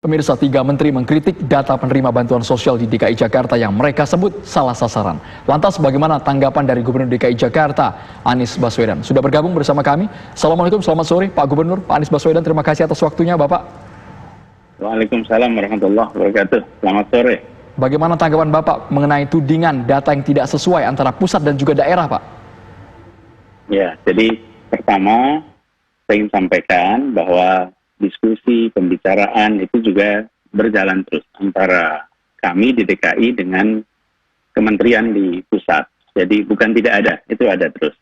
Pemirsa, 3 menteri mengkritik data penerima bantuan sosial di DKI Jakarta yang mereka sebut salah sasaran. Lantas bagaimana tanggapan dari Gubernur DKI Jakarta, Anies Baswedan? Sudah bergabung bersama kami. Assalamualaikum, selamat sore Pak Gubernur, Pak Anies Baswedan. Terima kasih atas waktunya Bapak. Waalaikumsalam warahmatullahi wabarakatuh. Selamat sore. Bagaimana tanggapan Bapak mengenai tudingan data yang tidak sesuai antara pusat dan juga daerah, Pak? Ya, jadi pertama saya ingin sampaikan bahwa diskusi, pembicaraan itu juga berjalan terus antara kami di DKI dengan kementerian di pusat. Jadi bukan tidak ada, itu ada terus.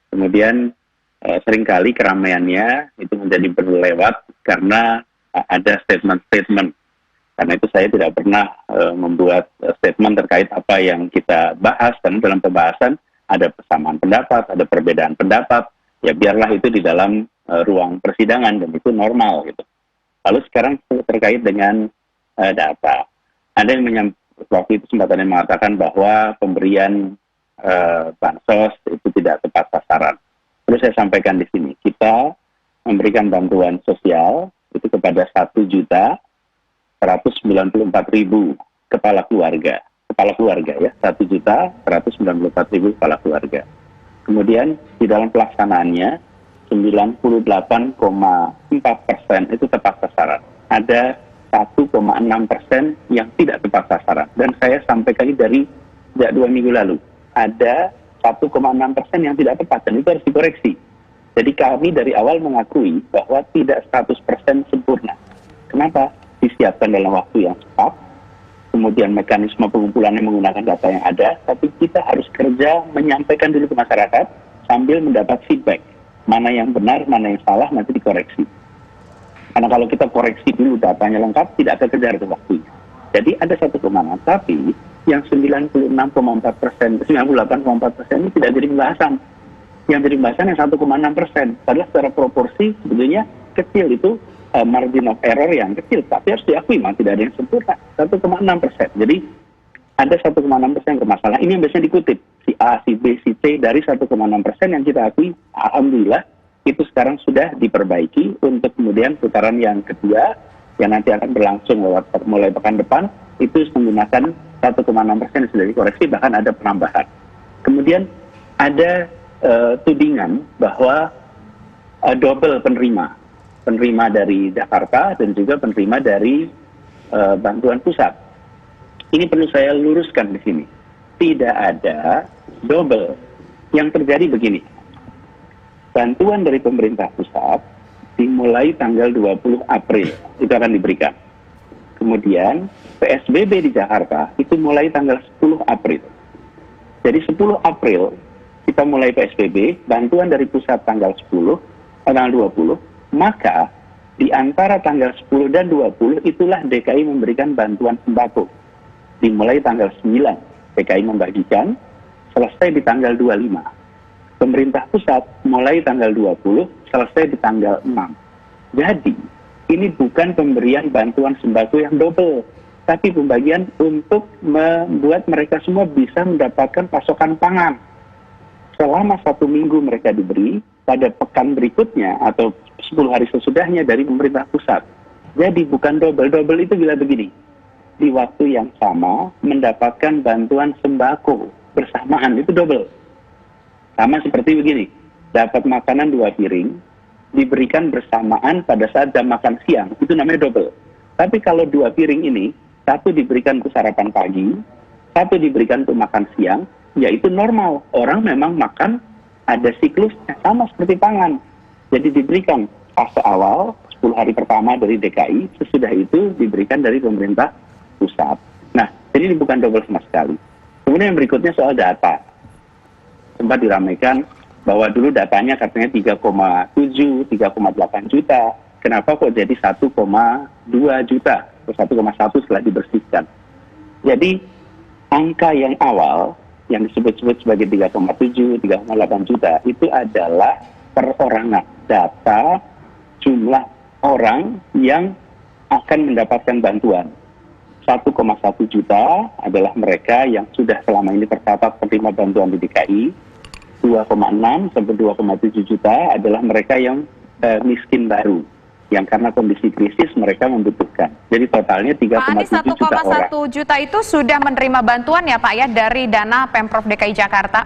Kemudian seringkali keramaiannya itu menjadi berlewat karena ada statement-statement. Karena itu saya tidak pernah membuat statement terkait apa yang kita bahas, karena dalam pembahasan ada persamaan pendapat, ada perbedaan pendapat, ya biarlah itu di dalam ruang persidangan dan itu normal gitu. Lalu sekarang terkait dengan data, ada yang waktu itu sempatannya mengatakan bahwa pemberian bansos itu tidak tepat sasaran. Terus saya sampaikan di sini, kita memberikan bantuan sosial itu kepada 1.194.000 kepala keluarga ya, 1.194.000 kepala keluarga. Kemudian di dalam pelaksanaannya 98,4% itu tepat sasaran. Ada 1,6% yang tidak tepat sasaran. Dan saya sampaikan dari sejak 2 minggu lalu. Ada 1,6% yang tidak tepat dan itu harus dikoreksi. Jadi kami dari awal mengakui bahwa tidak 100% sempurna. Kenapa? Disiapkan dalam waktu yang cepat. Kemudian mekanisme pengumpulannya menggunakan data yang ada. Tapi kita harus kerja menyampaikan dulu ke masyarakat sambil mendapat feedback. Mana yang benar, mana yang salah, nanti dikoreksi. Karena kalau kita koreksi dulu datanya lengkap, tidak terkejar ke waktunya. Jadi ada satu kemenangan, tapi yang 96,4%, 98,4% ini tidak jadi pembahasan. Yang jadi pembahasan yang 1,6%. Padahal secara proporsi sebetulnya kecil itu margin of error yang kecil, tapi harus diakui memang tidak ada yang sempurna. 1,6%. Jadi ada 1,6% bermasalah. Ini yang biasanya dikutip. Si A, si B, si C dari 1,6% yang kita akui, alhamdulillah, itu sekarang sudah diperbaiki untuk kemudian putaran yang kedua, yang nanti akan berlangsung mulai pekan depan, itu menggunakan 1,6% yang sudah dikoreksi, bahkan ada penambahan. Kemudian ada tudingan bahwa double penerima dari Jakarta dan juga penerima dari bantuan pusat. Ini perlu saya luruskan di sini. Tidak ada double. Yang terjadi begini. Bantuan dari pemerintah pusat dimulai tanggal 20 April. Itu akan diberikan. Kemudian PSBB di Jakarta itu mulai tanggal 10 April. Jadi 10 April kita mulai PSBB, bantuan dari pusat tanggal 20, maka di antara tanggal 10 dan 20 itulah DKI memberikan bantuan sembako. Dimulai tanggal 9. DKI membagikan, selesai di tanggal 25. Pemerintah pusat mulai tanggal 20, selesai di tanggal 6. Jadi, ini bukan pemberian bantuan sembako yang double, tapi pembagian untuk membuat mereka semua bisa mendapatkan pasokan pangan. Selama 1 minggu mereka diberi, pada pekan berikutnya atau 10 hari sesudahnya dari pemerintah pusat. Jadi bukan double. Double itu bila begini. Di waktu yang sama mendapatkan bantuan sembako bersamaan, itu double. Sama seperti begini, dapat makanan 2 piring, diberikan bersamaan pada saat jam makan siang, itu namanya double. Tapi kalau 2 piring ini, satu diberikan untuk sarapan pagi, satu diberikan untuk makan siang, yaitu normal. Orang memang makan ada siklusnya, sama seperti pangan. Jadi diberikan fase awal, 10 hari pertama dari DKI, sesudah itu diberikan dari pemerintah pusat. Nah, jadi ini bukan double sama sekali. Kemudian yang berikutnya soal data. Sempat diramaikan bahwa dulu datanya katanya 3,7, 3,8 juta. Kenapa kok jadi 1,2 juta? Atau 1,1 setelah dibersihkan. Jadi, angka yang awal, yang disebut-sebut sebagai 3,7, 3,8 juta, itu adalah perorangan. Data jumlah orang yang akan mendapatkan bantuan. 1,1 juta adalah mereka yang sudah selama ini tercatat penerima bantuan di DKI. 2,6 sampai 2,7 juta adalah mereka yang miskin baru. yang karena kondisi krisis mereka membutuhkan. Jadi totalnya 3,7 Pak Anies, juta orang. 1,1 juta itu sudah menerima bantuan ya Pak ya dari dana Pemprov DKI Jakarta?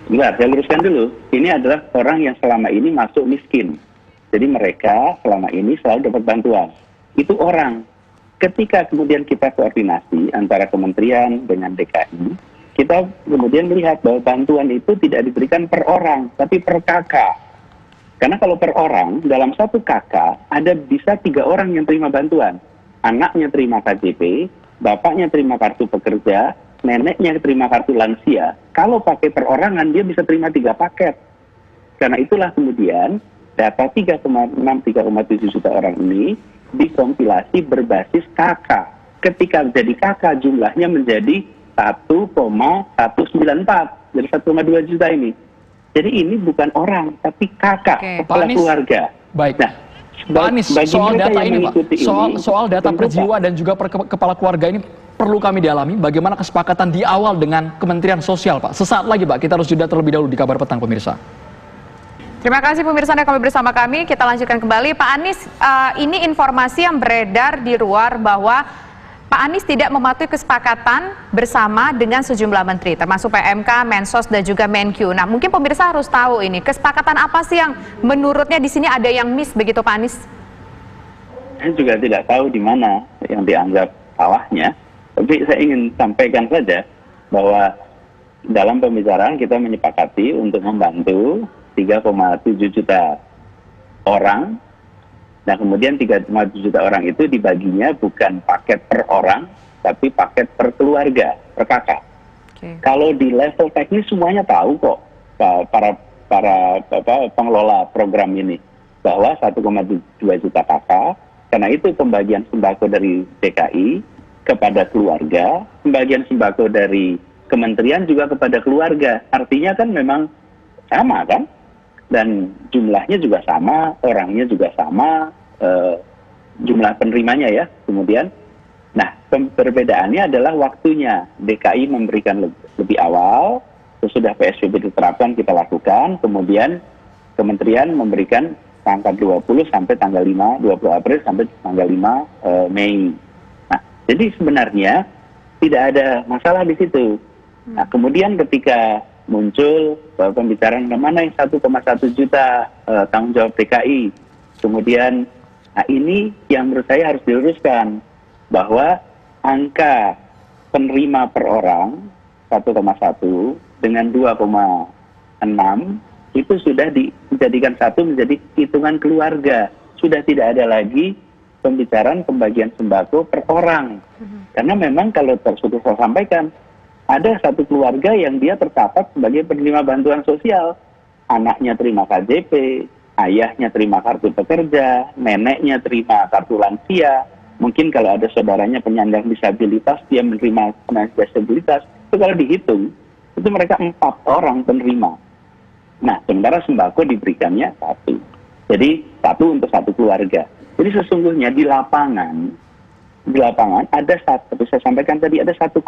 Bentar, saya luruskan dulu. Ini adalah orang yang selama ini masuk miskin. Jadi mereka selama ini selalu dapat bantuan. Itu orang. Ketika kemudian kita koordinasi antara kementerian dengan DKI, kita kemudian melihat bahwa bantuan itu tidak diberikan per orang, tapi per kakak. Karena kalau per orang, dalam satu kakak, ada bisa 3 orang yang terima bantuan. Anaknya terima KJP, bapaknya terima kartu pekerja, neneknya terima kartu lansia. Kalau pakai perorangan, dia bisa terima 3 paket. Karena itulah kemudian data 3,6-3,7 juta orang ini dikompilasi berbasis kakak. Ketika jadi kakak, jumlahnya menjadi 1,194. Jadi 1,2 juta ini. Jadi ini bukan orang, tapi kakak, kepala keluarga. Baik. Nah, Pak Anies, soal data ini Pak, soal data tentu, perjiwa dan juga kepala keluarga ini perlu kami dalami. Bagaimana kesepakatan di awal dengan Kementerian Sosial Pak? Sesaat lagi Pak, kita harus jeda terlebih dahulu di Kabar Petang pemirsa. Terima kasih pemirsa Anda kami bersama kami. Kita lanjutkan kembali. Pak Anies, ini informasi yang beredar di luar bahwa Pak Anies tidak mematuhi kesepakatan bersama dengan sejumlah menteri, termasuk PMK, Mensos, dan juga Menkyu. Nah, mungkin pemirsa harus tahu ini, kesepakatan apa sih yang menurutnya di sini ada yang miss begitu Pak Anies? Saya juga tidak tahu di mana yang dianggap salahnya, tapi saya ingin sampaikan saja bahwa dalam pembicaraan kita menyepakati untuk membantu 3,7 juta orang. Nah, kemudian 3,7 juta orang itu dibaginya bukan paket per orang, tapi paket per keluarga, per kakak. Kalau di level teknis semuanya tahu kok, para pengelola program ini, bahwa 1,2 juta kakak, karena itu pembagian sembako dari DKI kepada keluarga, pembagian sembako dari kementerian juga kepada keluarga. Artinya kan memang sama kan? Dan jumlahnya juga sama, orangnya juga sama, jumlah penerimanya ya. Kemudian, nah perbedaannya adalah waktunya. DKI memberikan lebih awal, sesudah PSBB diterapkan kita lakukan, kemudian kementerian memberikan tanggal 20 sampai tanggal 5, 20 April sampai tanggal 5 Mei. Nah, jadi sebenarnya tidak ada masalah di situ. Nah, kemudian ketika muncul pembicaraan mana yang 1,1 juta tanggung jawab DKI. Kemudian, nah ini yang menurut saya harus diluruskan, bahwa angka penerima per orang 1,1 dengan 2,6 itu sudah dijadikan satu menjadi hitungan keluarga. Sudah tidak ada lagi pembicaraan pembagian sembako per orang. Karena memang kalau tersebut saya sampaikan, ada satu keluarga yang dia tercatat sebagai penerima bantuan sosial. Anaknya terima KJP, ayahnya terima kartu pekerja, neneknya terima kartu lansia. Mungkin kalau ada saudaranya penyandang disabilitas, dia menerima penyandang disabilitas. Itu kalau dihitung, itu mereka 4 orang penerima. Nah, sementara sembako diberikannya 1. Jadi 1 untuk satu keluarga. Jadi sesungguhnya di lapangan ada seperti saya sampaikan tadi, ada 1,6%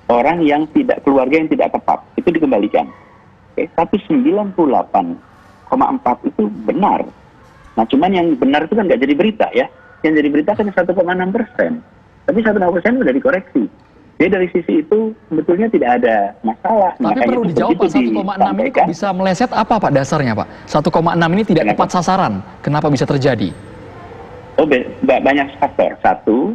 orang yang tidak, keluarga yang tidak tepat itu dikembalikan. Tapi 98,4 itu benar. Nah, cuman yang benar itu kan nggak jadi berita ya. Yang jadi berita kan 1,6%. Tapi 1,6% sudah dikoreksi. Jadi dari sisi itu sebetulnya tidak ada masalah. Tapi makanya perlu dijawab Pak, 1,6 ini kok bisa meleset apa Pak dasarnya Pak? 1,6 ini tidak tepat sasaran. Kenapa bisa terjadi? Oh, banyak faktor. Satu,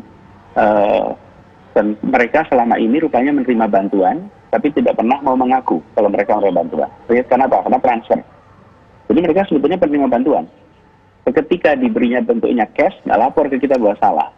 mereka selama ini rupanya menerima bantuan, tapi tidak pernah mau mengaku kalau mereka menerima bantuan. Karena apa? Karena transfer. Jadi mereka sebetulnya penerima bantuan. Ketika diberinya bentuknya cash, nggak lapor ke kita bahwa salah.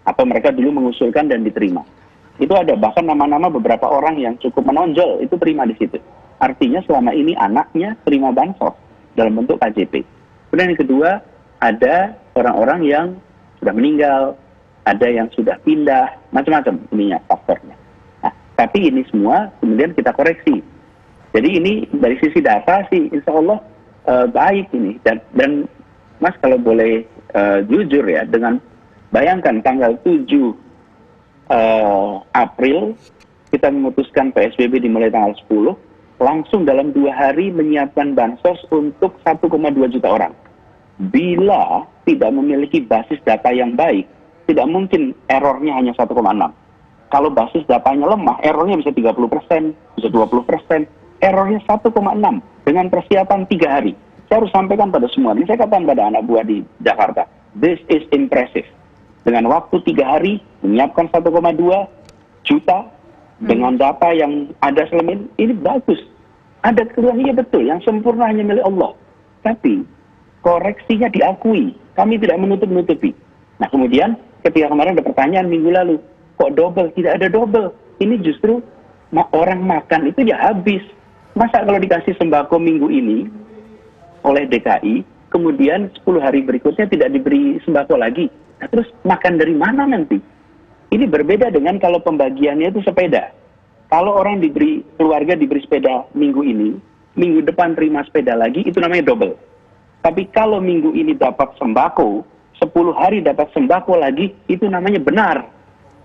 Atau mereka dulu mengusulkan dan diterima. Itu ada bahkan nama-nama beberapa orang yang cukup menonjol, itu terima di situ. Artinya selama ini anaknya terima bansos dalam bentuk KJP. Kemudian yang kedua, ada orang-orang yang sudah meninggal, ada yang sudah pindah, macam-macam ininya faktornya. Nah, tapi ini semua kemudian kita koreksi. Jadi ini dari sisi data sih insya Allah baik ini. Dan Mas kalau boleh jujur ya, dengan bayangkan tanggal 7 April kita memutuskan PSBB dimulai tanggal 10, langsung dalam 2 hari menyiapkan bansos untuk 1,2 juta orang. Bila tidak memiliki basis data yang baik, tidak mungkin errornya hanya 1,6. Kalau basis datanya lemah, errornya bisa 30%, bisa 20%, errornya 1,6 dengan persiapan 3 hari. Saya harus sampaikan pada semua, ini saya katakan pada anak buah di Jakarta, this is impressive. Dengan waktu 3 hari, menyiapkan 1,2 juta, dengan data yang ada selama ini bagus. Ada kekurangannya betul, yang sempurna hanya milik Allah. Tapi, koreksinya diakui, kami tidak menutup-nutupi. Nah kemudian, ketika kemarin ada pertanyaan minggu lalu, kok double? Tidak ada double. Ini justru orang makan itu ya habis. Masa kalau dikasih sembako minggu ini oleh DKI, kemudian 10 hari berikutnya tidak diberi sembako lagi. Nah, terus makan dari mana nanti? Ini berbeda dengan kalau pembagiannya itu sepeda. Kalau orang keluarga diberi sepeda minggu ini, minggu depan terima sepeda lagi, itu namanya double. Tapi kalau minggu ini dapat sembako, 10 hari dapat sembako lagi, itu namanya benar.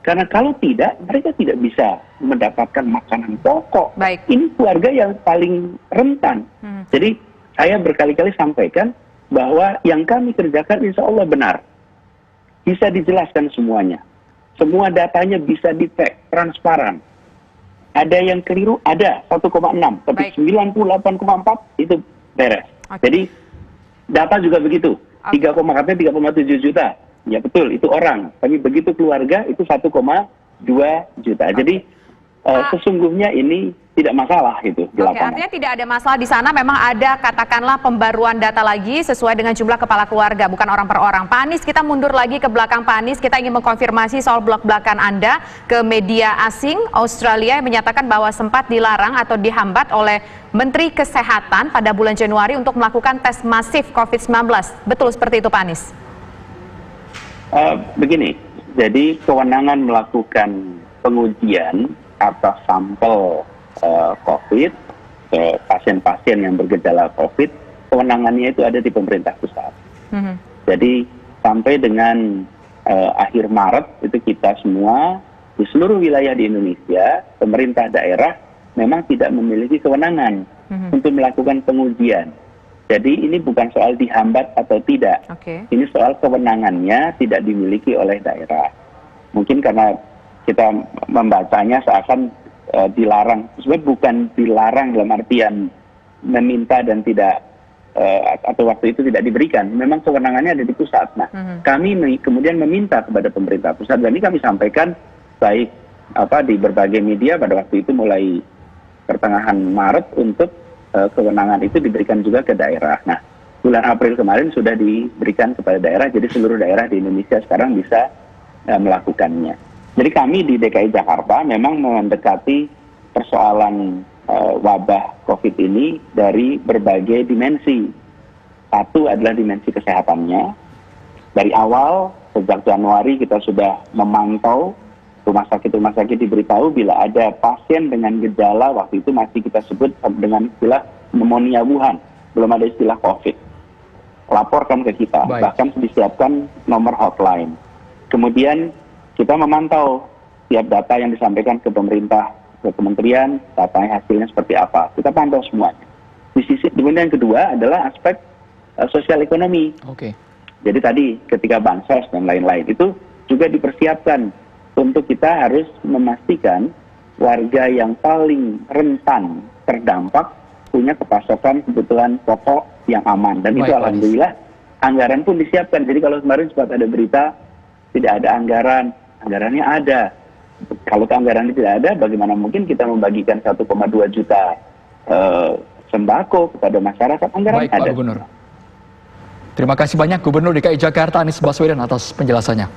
Karena kalau tidak, mereka tidak bisa mendapatkan makanan pokok. Baik. Ini keluarga yang paling rentan. Jadi saya berkali-kali sampaikan bahwa yang kami kerjakan insya Allah benar. Bisa dijelaskan semuanya. Semua datanya bisa dicek, transparan. Ada yang keliru, ada 1,6. Tapi 98,4 itu beres. Okay. Jadi data juga begitu. 3,7 juta. Ya betul, itu orang. Tapi begitu keluarga, itu 1,2 juta. Jadi sesungguhnya ini tidak masalah itu di lapangan. Artinya tidak ada masalah di sana, memang ada katakanlah pembaruan data lagi sesuai dengan jumlah kepala keluarga, bukan orang per orang. Pak Anies, kita mundur lagi ke belakang Pak Anies, kita ingin mengkonfirmasi soal blak-blakan Anda ke media asing Australia yang menyatakan bahwa sempat dilarang atau dihambat oleh Menteri Kesehatan pada bulan Januari untuk melakukan tes masif COVID-19. Betul seperti itu Pak Anies? Begini, jadi kewenangan melakukan pengujian atas sampel COVID, pasien-pasien yang bergejala COVID, kewenangannya itu ada di pemerintah pusat. Jadi sampai dengan akhir Maret itu kita semua di seluruh wilayah di Indonesia, pemerintah daerah memang tidak memiliki kewenangan untuk melakukan pengujian. Jadi ini bukan soal dihambat atau tidak. Ini soal kewenangannya tidak dimiliki oleh daerah. Mungkin karena kita membacanya seakan dilarang. Sebenarnya bukan dilarang dalam artian meminta dan tidak atau waktu itu tidak diberikan. Memang kewenangannya ada di pusat. Nah, kami kemudian meminta kepada pemerintah pusat, dan ini kami sampaikan baik di berbagai media pada waktu itu mulai pertengahan Maret untuk kewenangan itu diberikan juga ke daerah. Nah, bulan April kemarin sudah diberikan kepada daerah, jadi seluruh daerah di Indonesia sekarang bisa melakukannya. Jadi kami di DKI Jakarta memang mendekati persoalan wabah COVID ini dari berbagai dimensi. Satu adalah dimensi kesehatannya. Dari awal, sejak Januari kita sudah memantau rumah sakit diberitahu bila ada pasien dengan gejala, waktu itu masih kita sebut dengan istilah pneumonia Wuhan, belum ada istilah COVID. Laporkan ke kita, bahkan disiapkan nomor hotline. Kemudian kita memantau tiap data yang disampaikan ke pemerintah, ke kementerian, datanya hasilnya seperti apa. Kita pantau semuanya. Di sisi kemudian yang kedua adalah aspek sosial ekonomi. Jadi tadi ketika bansos dan lain-lain itu juga dipersiapkan untuk kita harus memastikan warga yang paling rentan terdampak punya kepasokan kebutuhan pokok yang aman. Dan itu alhamdulillah anggaran pun disiapkan. Jadi kalau kemarin sempat ada berita tidak ada anggarannya ada. Kalau anggarannya tidak ada, bagaimana mungkin kita membagikan 1,2 juta sembako kepada masyarakat? Anggaran ada. Pak Gubernur. Terima kasih banyak Gubernur DKI Jakarta Anies Baswedan atas penjelasannya.